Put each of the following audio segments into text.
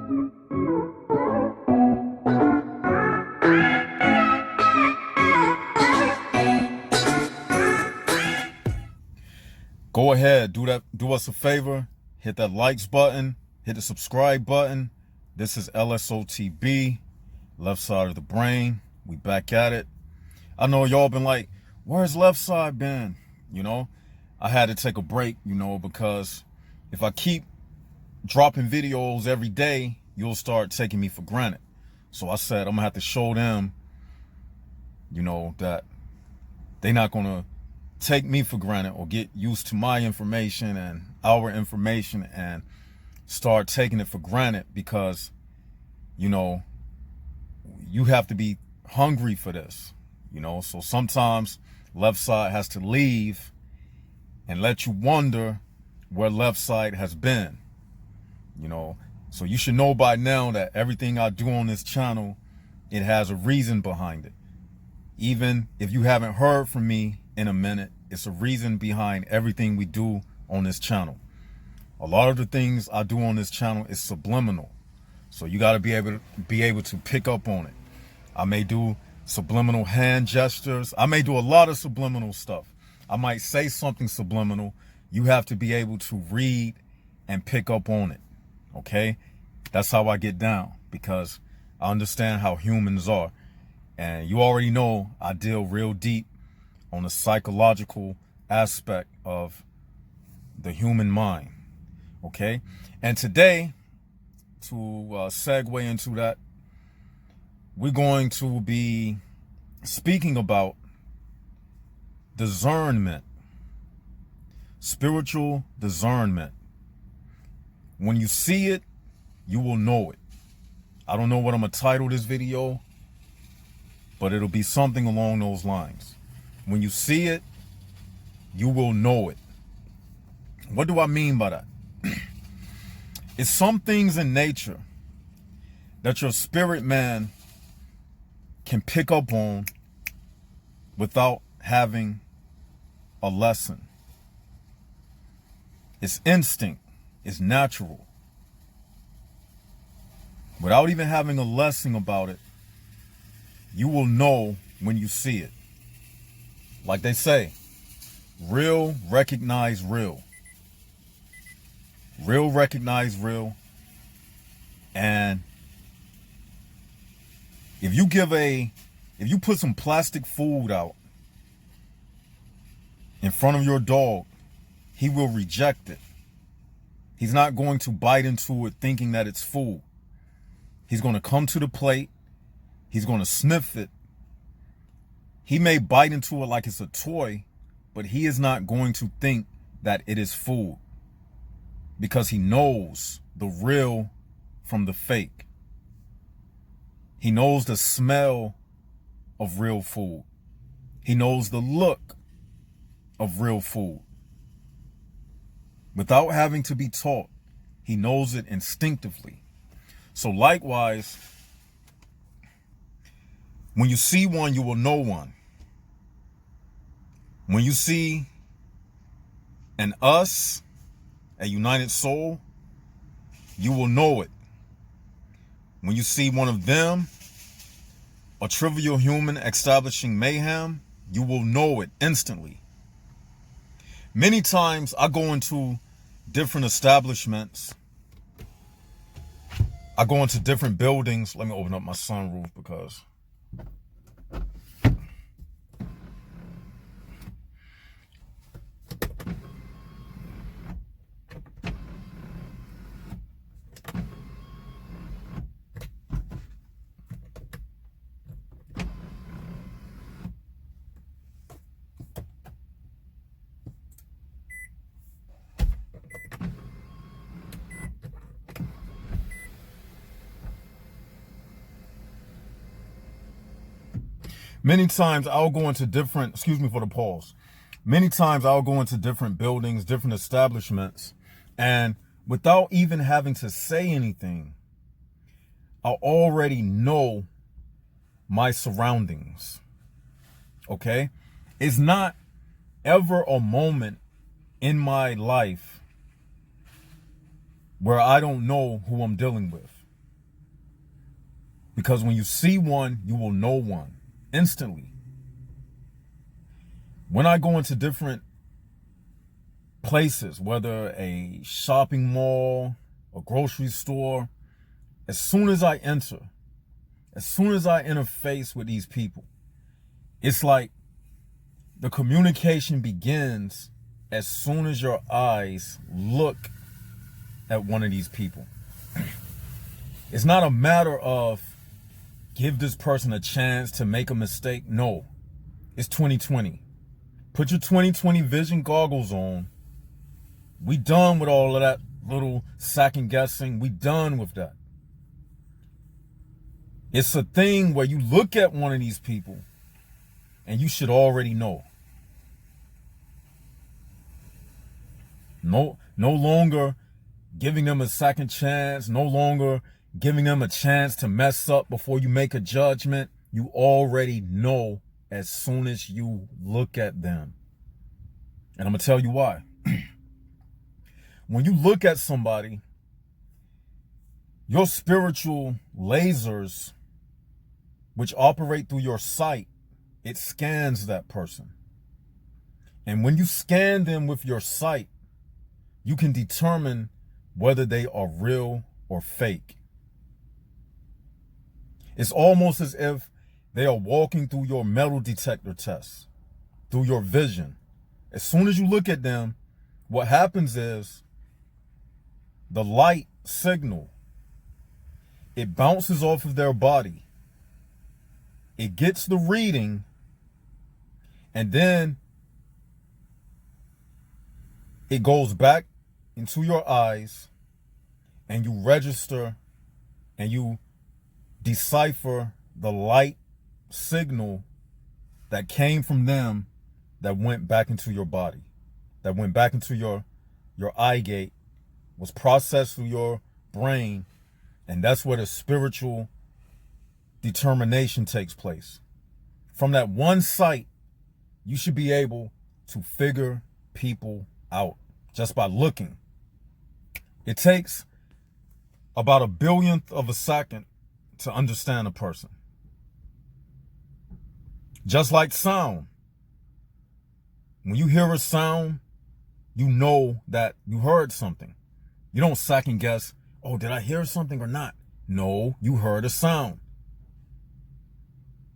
Go ahead, do us a favor, hit that likes button, hit the subscribe button. This is LSOTB, left side of the brain. We back at it. I know y'all been like, where's left side been? I had to take a break, because if I keep dropping videos every day, you'll start taking me for granted. So I said I'm gonna have to show them, that they're not gonna take me for granted or get used to my information and our information and start taking it for granted, because you have to be hungry for this. So sometimes left side has to leave and let you wonder where left side has been. So you should know by now that everything I do on this channel, it has a reason behind it. Even if you haven't heard from me in a minute, it's a reason behind everything we do on this channel. A lot of the things I do on this channel is subliminal. So you got to be able to pick up on it. I may do subliminal hand gestures. I may do a lot of subliminal stuff. I might say something subliminal. You have to be able to read and pick up on it. Okay? That's how I get down, because I understand how humans are. And you already know I deal real deep on the psychological aspect of the human mind. Okay? And today, to segue into that, we're going to be speaking about discernment, spiritual discernment. When you see it, you will know it. I don't know what I'm going to title this video, but it'll be something along those lines. When you see it, you will know it. What do I mean by that? It's some things in nature that your spirit man can pick up on without having a lesson. It's instinct. It's natural. Without even having a lesson about it, you will know when you see it. Like they say, real recognize real. Real recognize real. And if you put some plastic food out in front of your dog, he will reject it. He's not going to bite into it thinking that it's food. He's going to come to the plate. He's going to sniff it. He may bite into it like it's a toy, but he is not going to think that it is food, because he knows the real from the fake. He knows the smell of real food. He knows the look of real food. Without having to be taught, he knows it instinctively. So likewise, when you see one, you will know one. When you see an us, a united soul, you will know it. When you see one of them, a trivial human establishing mayhem, you will know it instantly. Many times I go into different establishments. I go into different buildings. Let me open up my sunroof because many times I'll go into different, excuse me for the pause. Many times I'll go into different buildings, different establishments, and without even having to say anything, I already know my surroundings. Okay? It's not ever a moment in my life where I don't know who I'm dealing with. Because when you see one, you will know one instantly. When I go into different places, whether a shopping mall, a grocery store, as soon as I interface with these people, it's like the communication begins as soon as your eyes look at one of these people. It's not a matter of give this person a chance to make a mistake. No, it's 2020. Put your 2020 vision goggles on. We done with all of that little second guessing. We done with that. It's a thing where you look at one of these people and you should already know. No longer giving them a second chance, no longer giving them a chance to mess up before you make a judgment. You already know as soon as you look at them. And I'm going to tell you why. When you look at somebody, your spiritual lasers, which operate through your sight, it scans that person. And when you scan them with your sight, you can determine whether they are real or fake. It's almost as if they are walking through your metal detector test, through your vision. As soon as you look at them, what happens is the light signal, it bounces off of their body. It gets the reading, and then it goes back into your eyes, and you register and you decipher the light signal that came from them that went back into your body, that went back into your eye gate, was processed through your brain, and that's where the spiritual determination takes place. From that one sight, you should be able to figure people out just by looking. It takes about 1/100000th of a second to understand a person. Just like sound. When you hear a sound, you know that you heard something. You don't second guess, oh, did I hear something or not? No, you heard a sound.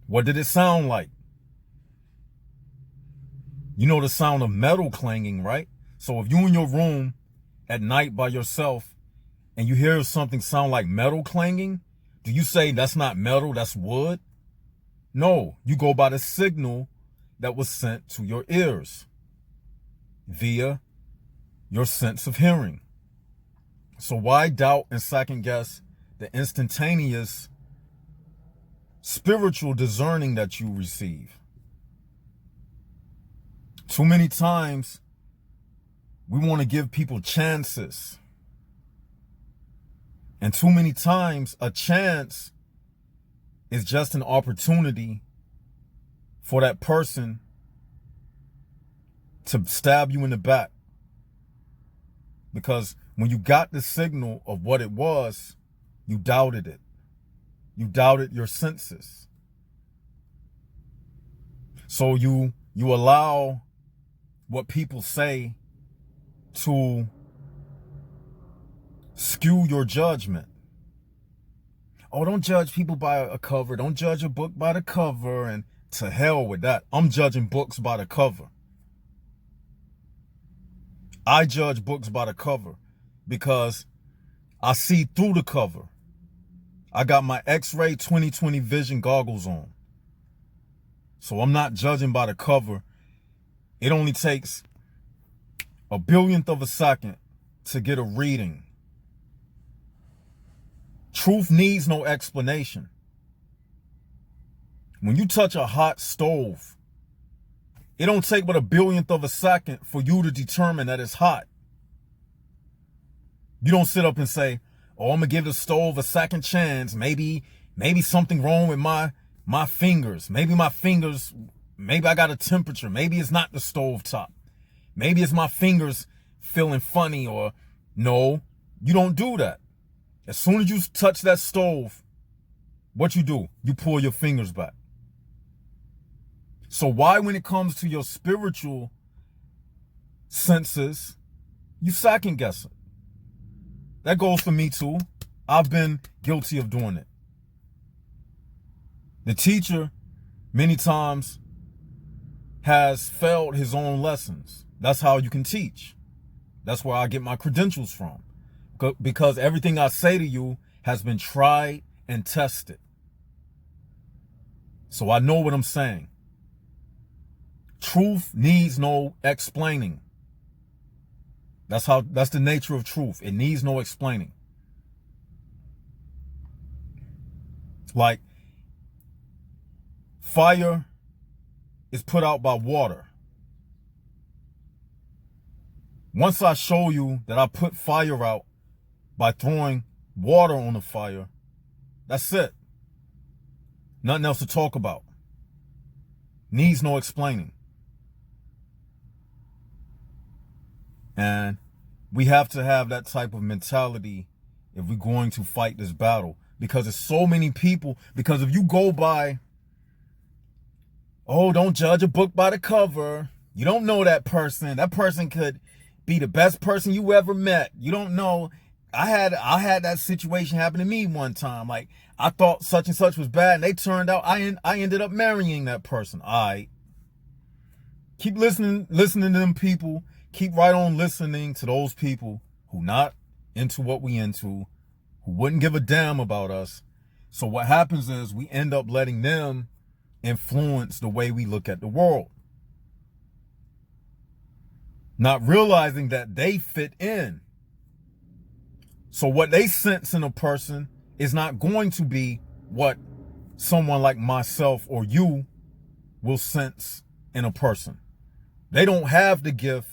What did it sound like? You know the sound of metal clanging, right? So if you're in your room at night by yourself and you hear something sound like metal clanging, do you say that's not metal, that's wood? No, you go by the signal that was sent to your ears via your sense of hearing. So why doubt and second guess the instantaneous spiritual discerning that you receive? Too many times we want to give people chances. And too many times a chance is just an opportunity for that person to stab you in the back. Because when you got the signal of what it was, you doubted it. You doubted your senses. So you allow what people say to skew your judgment. Oh, don't judge people by a cover. Don't judge a book by the cover. And to hell with that. I'm judging books by the cover. I judge books by the cover because I see through the cover. I got my X-ray 2020 vision goggles on. So I'm not judging by the cover. It only takes 1/100000th of a second to get a reading. Truth needs no explanation. When you touch a hot stove, it don't take but 1/100000th of a second for you to determine that it's hot. You don't sit up and say, oh, I'm going to give the stove a second chance. Maybe something wrong with my fingers. Maybe I got a temperature. Maybe it's not the stove top. Maybe it's my fingers feeling funny. Or no, you don't do that. As soon as you touch that stove, what you do? You pull your fingers back. So why, when it comes to your spiritual senses, you second guess it? That goes for me too. I've been guilty of doing it. The teacher, many times, has failed his own lessons. That's how you can teach. That's where I get my credentials from. Because everything I say to you has been tried and tested. So I know what I'm saying. Truth needs no explaining. That's the nature of truth. It needs no explaining. Like, fire is put out by water. Once I show you that I put fire out by throwing water on the fire, that's it. Nothing else to talk about. Needs no explaining. And we have to have that type of mentality if we're going to fight this battle. Because there's so many people. Because if you go by, oh, don't judge a book by the cover. You don't know that person. That person could be the best person you ever met. You don't know. I had that situation happen to me one time. Like, I thought such and such was bad, and they turned out I ended up marrying that person. All right. Keep listening to them people. Keep right on listening to those people who not into what we into, who wouldn't give a damn about us. So what happens is we end up letting them influence the way we look at the world. Not realizing that they fit in. So what they sense in a person is not going to be what someone like myself or you will sense in a person. They don't have the gift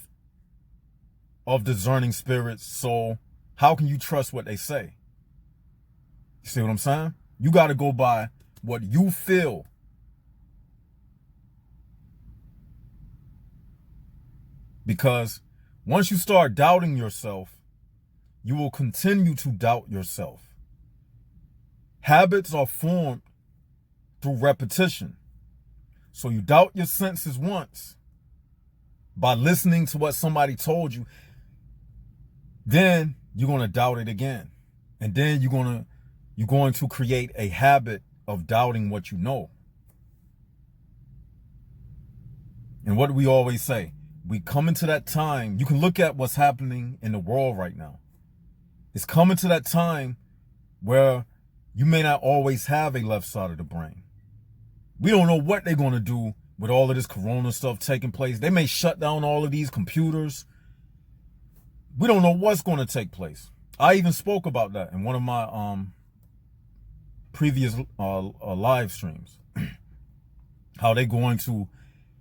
of discerning spirits, so how can you trust what they say? You see what I'm saying? You got to go by what you feel. Because once you start doubting yourself, you will continue to doubt yourself. Habits are formed through repetition. So you doubt your senses once by listening to what somebody told you. Then you're going to doubt it again. And then you're going to create a habit of doubting what you know. And what do we always say? We come into that time. You can look at what's happening in the world right now. It's coming to that time where you may not always have a left side of the brain. We don't know what they're going to do with all of this corona stuff taking place. They may shut down all of these computers. We don't know what's going to take place. I even spoke about that in one of my previous live streams. How they're going to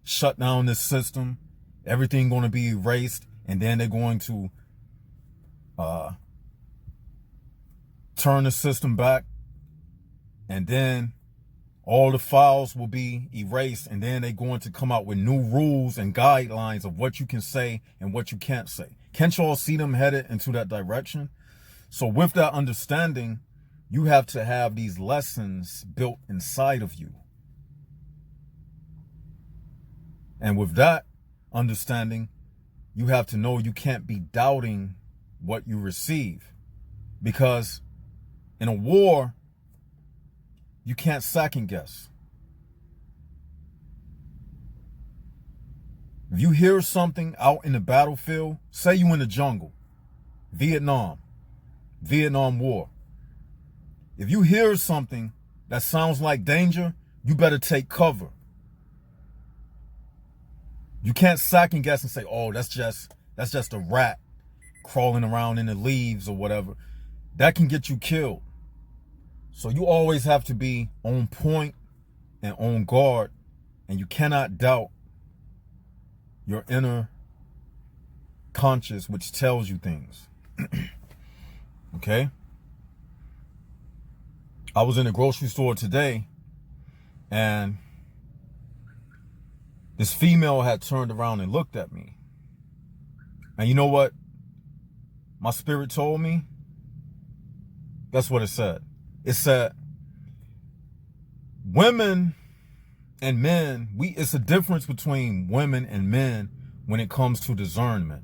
shut down this system. Everything going to be erased. And then they're going to turn the system back. And then all the files will be erased. And then they're going to come out with new rules and guidelines of what you can say and what you can't say. Can't you all see them headed into that direction? So with that understanding, you have to have these lessons built inside of you. And with that understanding, you have to know you can't be doubting what you receive. Because in a war, you can't second guess. If you hear something out in the battlefield, say you in the jungle, Vietnam War. If you hear something that sounds like danger, you better take cover. You can't second guess and say, oh, that's just a rat crawling around in the leaves or whatever. That can get you killed. So you always have to be on point and on guard, and you cannot doubt your inner conscious, which tells you things. Okay? I was in a grocery store today, and this female had turned around and looked at me. And you know what my spirit told me? That's what it said. It said, women and men, it's a difference between women and men when it comes to discernment.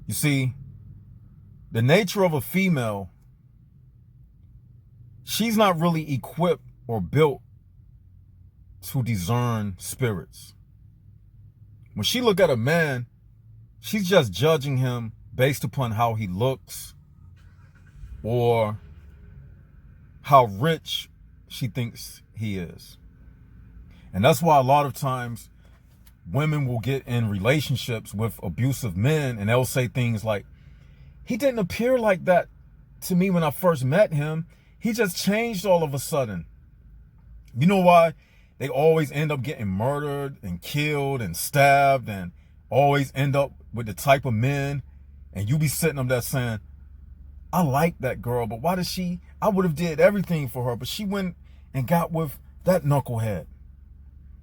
You see, the nature of a female, she's not really equipped or built to discern spirits. When she look at a man, she's just judging him based upon how he looks or how rich she thinks he is. And that's why a lot of times women will get in relationships with abusive men and they'll say things like, he didn't appear like that to me when I first met him. He just changed all of a sudden. You know why? They always end up getting murdered and killed and stabbed and always end up with the type of men. And you be sitting up there saying, I like that girl, but why does I would have did everything for her, but she went and got with that knucklehead.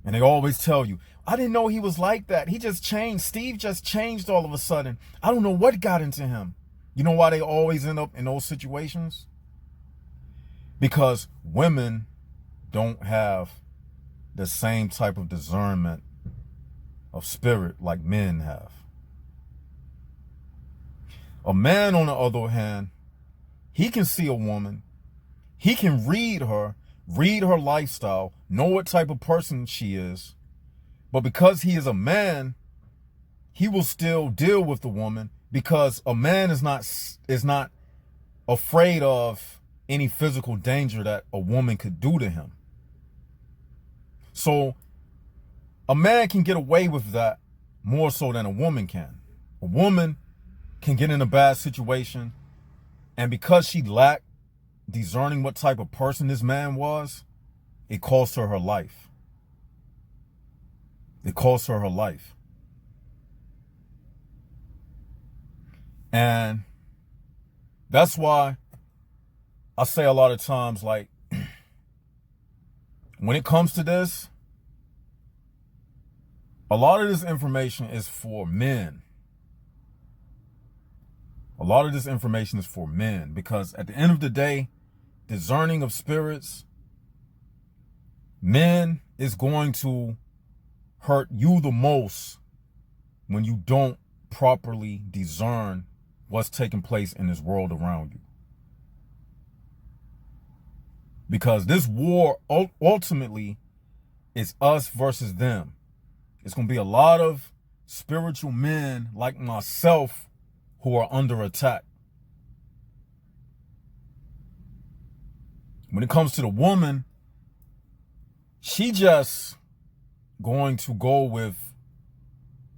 And they always tell you, I didn't know he was like that. He just changed. Steve just changed all of a sudden. I don't know what got into him. You know why they always end up in those situations? Because women don't have the same type of discernment of spirit like men have. A man, on the other hand, he can see a woman. He can read her lifestyle, know what type of person she is. But because he is a man, he will still deal with the woman because a man is not afraid of any physical danger that a woman could do to him. So a man can get away with that more so than a woman can. A woman can get in a bad situation, and because she lacked discerning what type of person this man was, it cost her her life. It cost her her life. And that's why I say a lot of times, like, when it comes to this, a lot of this information is for men. A lot of this information is for men because at the end of the day, discerning of spirits, men is going to hurt you the most when you don't properly discern what's taking place in this world around you. Because this war ultimately is us versus them. It's going to be a lot of spiritual men like myself who are under attack. When it comes to the woman, she just going to go with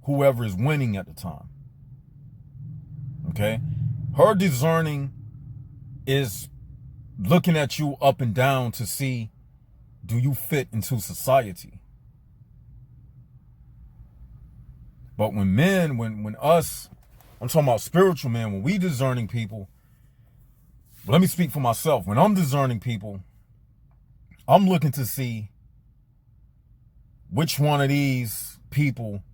whoever is winning at the time. Okay? Her discerning is looking at you up and down to see, do you fit into society? But when men, when us, I'm talking about spiritual men, when we discerning people, let me speak for myself. When I'm discerning people, I'm looking to see which one of these people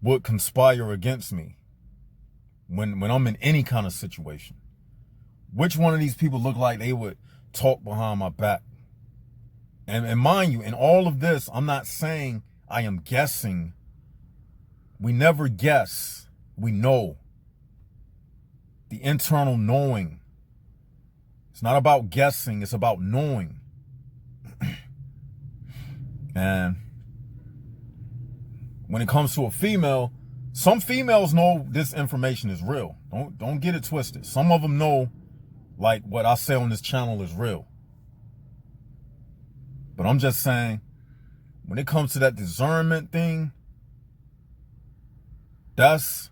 would conspire against me when I'm in any kind of situation. Which one of these people look like they would talk behind my back? And mind you, in all of this, I'm not saying I am guessing. We never guess. We know. The internal knowing. It's not about guessing. It's about knowing. And when it comes to a female, some females know this information is real. Don't get it twisted. Some of them know, like, what I say on this channel is real. But I'm just saying, when it comes to that discernment thing, that's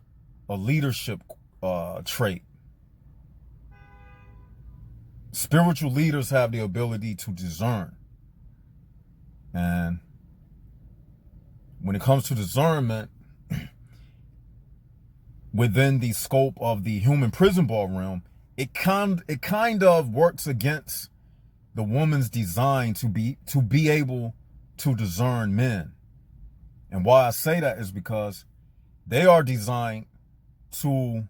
a leadership trait. Spiritual leaders have the ability to discern. And when it comes to discernment, within the scope of the human prison ball realm, it kind of works against the woman's design to be able to discern men. And why I say that is because they are designed to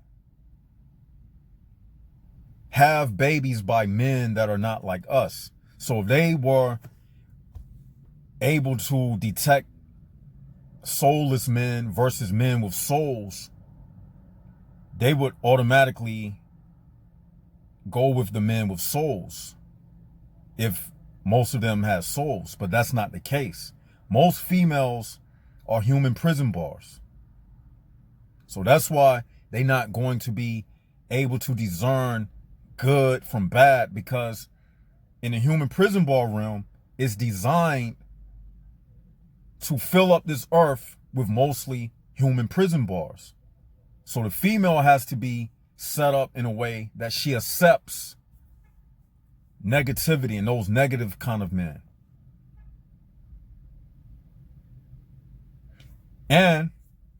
have babies by men that are not like us. So if they were able to detect soulless men versus men with souls, they would automatically go with the men with souls if most of them have souls. But that's not the case. Most females are human prison bars. So that's why they're not going to be able to discern good from bad, because in the human prison bar realm, it's designed to fill up this earth with mostly human prison bars. So the female has to be set up in a way that she accepts negativity and those negative kind of men. And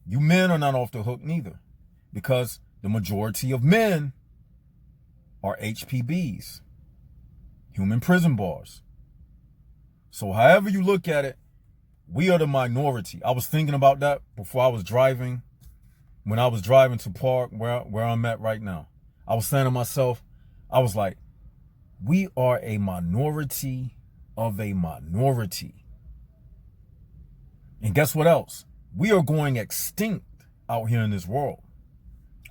you men are not off the hook neither, because the majority of men are HPBs, human prison bars. So however you look at it, we are the minority. I was thinking about that before I was driving. When I was driving to park where I'm at right now, I was saying to myself, I was like, we are a minority of a minority. And guess what else? We are going extinct out here in this world.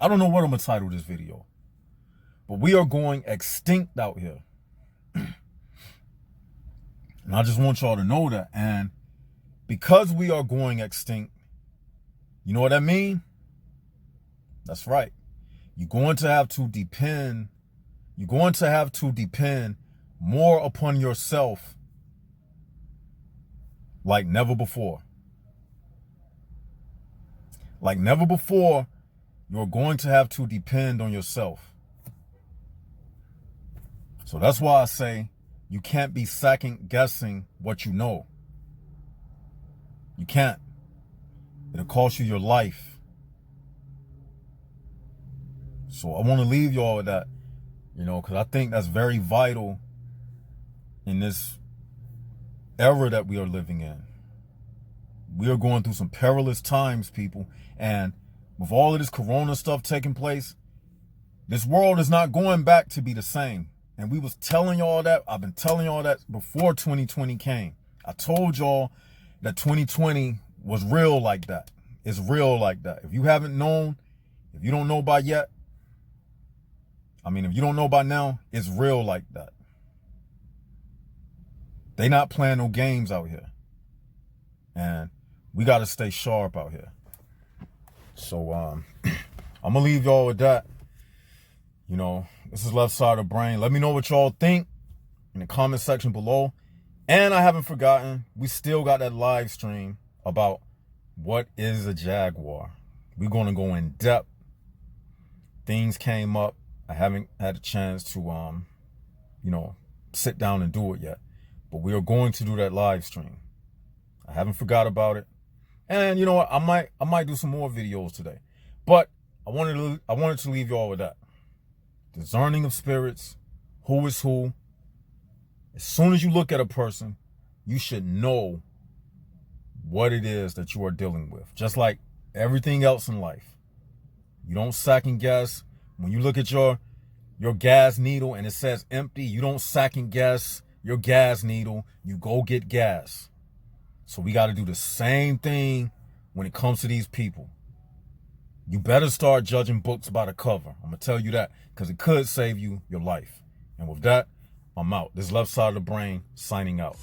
I don't know what I'm going to title this video, but we are going extinct out here. And I just want y'all to know that. And because we are going extinct, you know what that means? That's right. You're going to have to depend more upon yourself like never before. Like never before, you're going to have to depend on yourself. So that's why I say you can't be second guessing what you know. You can't. It'll cost you your life. So I want to leave y'all with that, because I think that's very vital in this era that we are living in. We are going through some perilous times, people. And with all of this corona stuff taking place, this world is not going back to be the same. And we was telling y'all that. I've been telling y'all that before 2020 came. I told y'all that 2020 was real like that. It's real like that. If you haven't known, if you don't know by yet, if you don't know by now, it's real like that. They not playing no games out here. And we got to stay sharp out here. So I'm going to leave y'all with that. This is Left Side of Brain. Let me know what y'all think in the comment section below. And I haven't forgotten, we still got that live stream about what is a Jaguar. We're going to go in depth. Things came up. I haven't had a chance to, sit down and do it yet. But we are going to do that live stream. I haven't forgot about it. And you know what? I might do some more videos today. But I wanted to leave you all with that. Discerning of spirits, who is who. As soon as you look at a person, you should know what it is that you are dealing with. Just like everything else in life. You don't second guess. When you look at your gas needle and it says empty, you don't second guess your gas needle. You go get gas. So we got to do the same thing when it comes to these people. You better start judging books by the cover. I'm going to tell you that, because it could save you your life. And with that, I'm out. This Left Side of the Brain signing out.